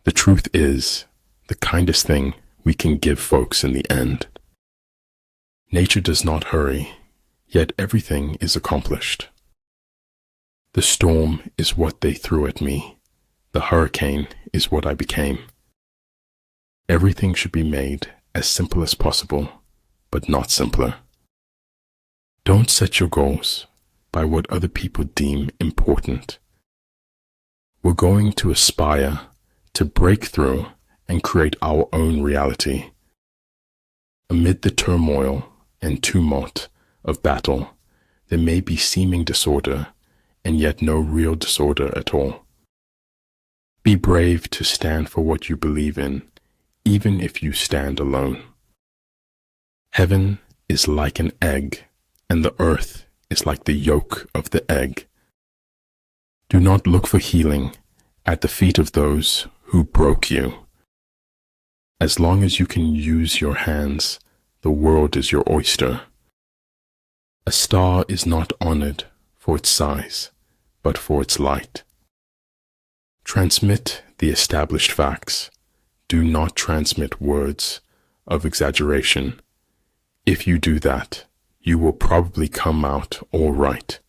The truth is the kindest thing we can give folks in the end. Nature does not hurry, yet everything is accomplished. The storm is what they threw at me. The hurricane is what I became. Everything should be made as simple as possible, but not simpler. Don't set your goals by what other people deem important. We're going to aspire to break through and create our own reality. Amid the turmoil and tumult of battle, there may be seeming disorder and yet no real disorder at all. Be brave to stand for what you believe in, even if you stand alone. Heaven is like an egg, and the earth is like the yolk of the egg. Do not look for healing at the feet of those who broke you. As long as you can use your hands, the world is your oyster. A star is not honored for its size, but for its light. Transmit the established facts. Do not transmit words of exaggeration. If you do that, you will probably come out all right.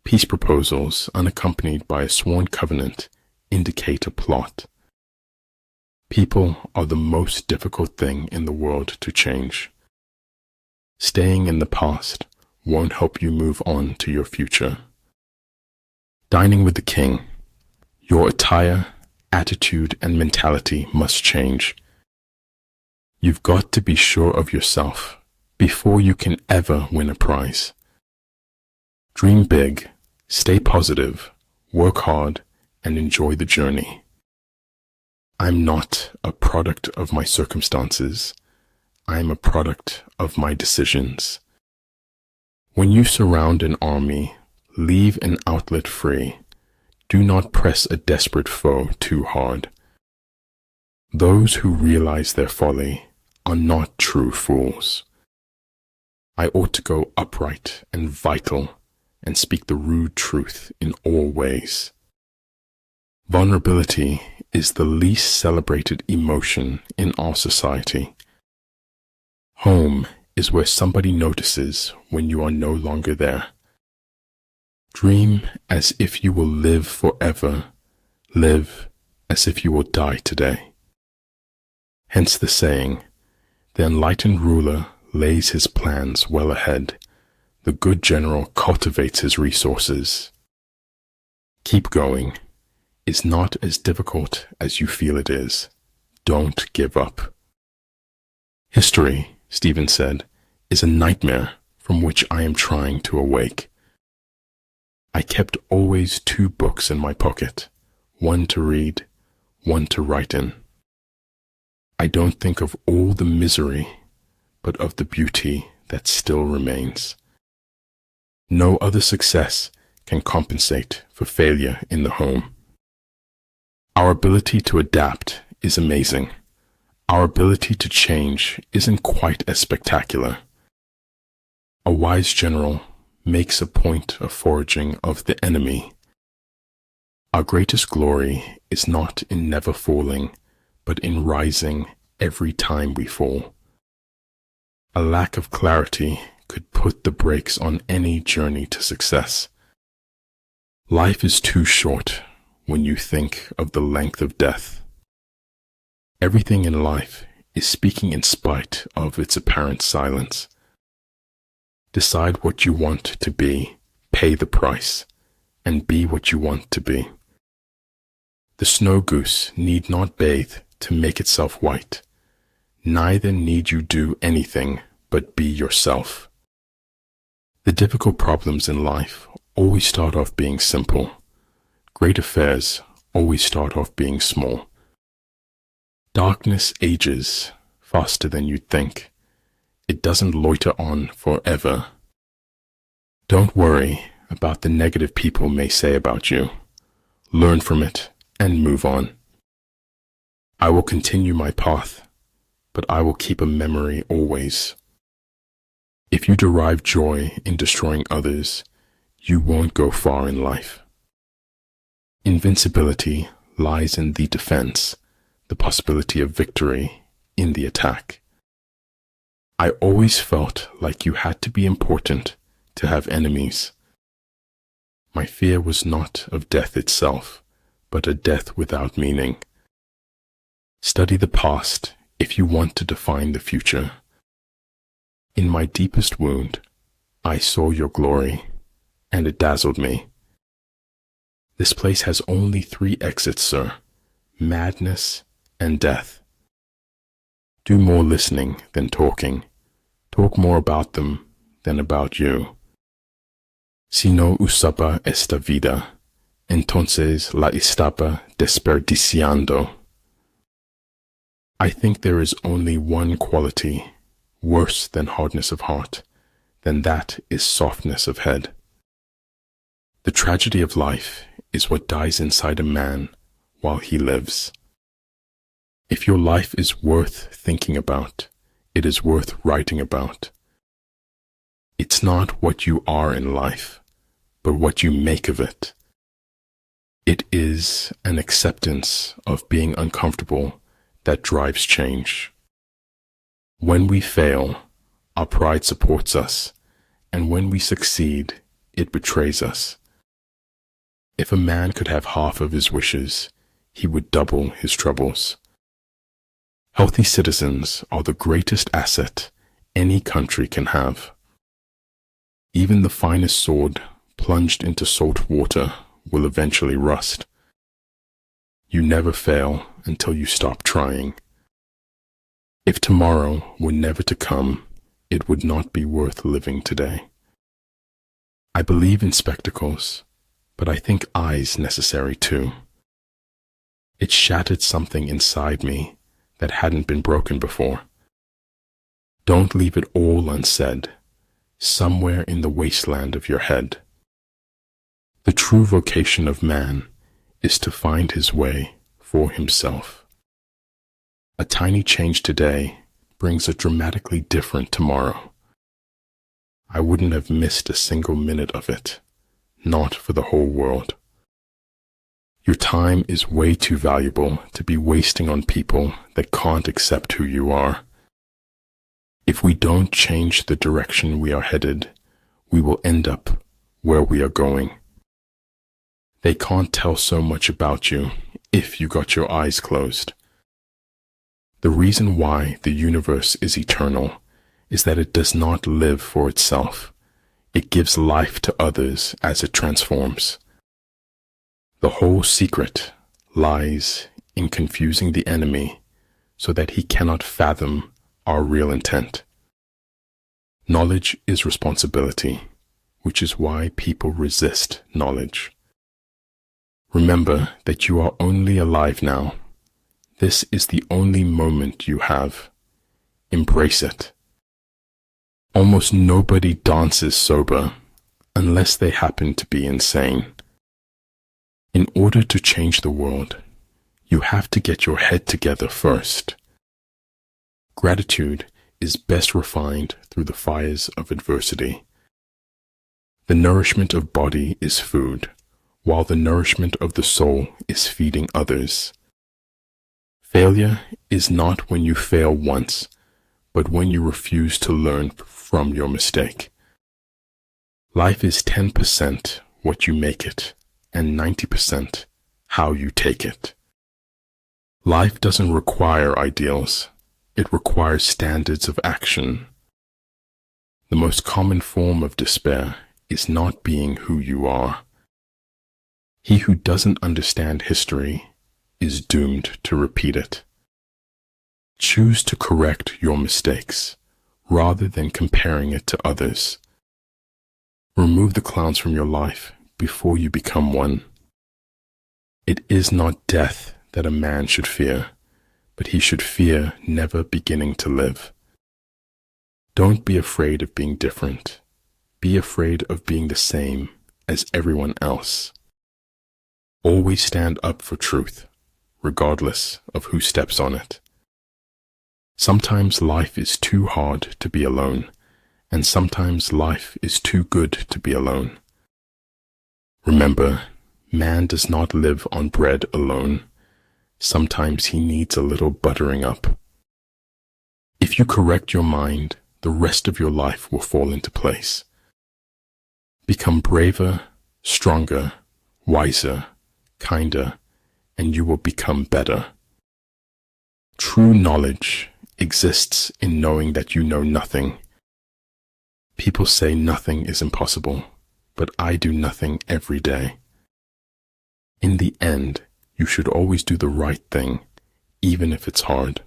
Peace proposals unaccompanied by a sworn covenant indicate a plot. People are the most difficult thing in the world to change. Staying in the past won't help you move on to your future. Dining with the king. Your attire, attitude, and mentality must change. You've got to be sure of yourself before you can ever win a prize. Dream big, stay positive, work hard, and enjoy the journey. I'm not a product of my circumstances. I'm a product of my decisions. When you surround an army, leave an outlet free. Do not press a desperate foe too hard. Those who realize their folly are not true fools. I ought to go upright and vital and speak the rude truth in all ways. Vulnerability is the least celebrated emotion in our society. Home is where somebody notices when you are no longer there. Dream as if you will live forever. Live as if you will die today. Hence the saying, the enlightened ruler lays his plans well ahead. The good general cultivates his resources. Keep going. It's not as difficult as you feel it is. Don't give up. History, Stephen said, is a nightmare from which I am trying to awake. I kept always 2 books in my pocket, one to read, one to write in. I don't think of all the misery, but of the beauty that still remains. No other success can compensate for failure in the home. Our ability to adapt is amazing. Our ability to change isn't quite as spectacular. A wise general makes a point of foraging of the enemy. Our greatest glory is not in never falling, but in rising every time we fall. A lack of clarity could put the brakes on any journey to success. Life is too short when you think of the length of death. Everything in life is speaking in spite of its apparent silence. Decide what you want to be, pay the price, and be what you want to be. The snow goose need not bathe to make itself white. Neither need you do anything but be yourself. The difficult problems in life always start off being simple. Great affairs always start off being small. Darkness ages faster than you'd think. It doesn't loiter on forever. Don't worry about the negative people may say about you. Learn from it and move on. I will continue my path, but I will keep a memory always. If you derive joy in destroying others, you won't go far in life. Invincibility lies in the defense, the possibility of victory in the attack. I always felt like you had to be important to have enemies. My fear was not of death itself, but a death without meaning. Study the past if you want to define the future. In my deepest wound, I saw your glory, and it dazzled me. This place has only 3 exits, sir: madness and death. Do more listening than talking. Talk more about them than about you. Si no usaba esta vida, entonces la estaba desperdiciando. I think there is only one quality worse than hardness of heart, then that is softness of head. The tragedy of life is what dies inside a man while he lives. If your life is worth thinking about, it is worth writing about. It's not what you are in life, but what you make of it. It is an acceptance of being uncomfortable that drives change. When we fail, our pride supports us, and when we succeed, it betrays us. If a man could have half of his wishes, he would double his troubles. Healthy citizens are the greatest asset any country can have. Even the finest sword plunged into salt water will eventually rust. You never fail until you stop trying. If tomorrow were never to come, it would not be worth living today. I believe in spectacles, but I think eyes necessary too. It shattered something inside me that hadn't been broken before. Don't leave it all unsaid, somewhere in the wasteland of your head. The true vocation of man is to find his way for himself. A tiny change today brings a dramatically different tomorrow. I wouldn't have missed a single minute of it, not for the whole world. Your time is way too valuable to be wasting on people that can't accept who you are. If we don't change the direction we are headed, we will end up where we are going. They can't tell so much about you if you got your eyes closed. The reason why the universe is eternal is that it does not live for itself. It gives life to others as it transforms. The whole secret lies in confusing the enemy so that he cannot fathom our real intent. Knowledge is responsibility, which is why people resist knowledge. Remember that you are only alive now. This is the only moment you have. Embrace it. Almost nobody dances sober unless they happen to be insane. In order to change the world, you have to get your head together first. Gratitude is best refined through the fires of adversity. The nourishment of body is food, while the nourishment of the soul is feeding others. Failure is not when you fail once, but when you refuse to learn from your mistake. Life is 10% what you make it, and 90% how you take it. Life doesn't require ideals. It requires standards of action. The most common form of despair is not being who you are. He who doesn't understand history is doomed to repeat it. Choose to correct your mistakes rather than comparing it to others. Remove the clowns from your life before you become one. It is not death that a man should fear, but he should fear never beginning to live. Don't be afraid of being different. Be afraid of being the same as everyone else. Always stand up for truth, regardless of who steps on it. Sometimes life is too hard to be alone, and sometimes life is too good to be alone. Remember, man does not live on bread alone, sometimes he needs a little buttering up. If you correct your mind, the rest of your life will fall into place. Become braver, stronger, wiser, kinder, and you will become better. True knowledge exists in knowing that you know nothing. People say nothing is impossible, but I do nothing every day. In the end, you should always do the right thing, even if it's hard.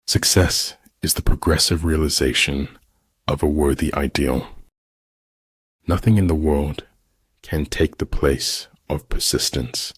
Success is the progressive realization of a worthy ideal. Nothing in the world can take the place of persistence.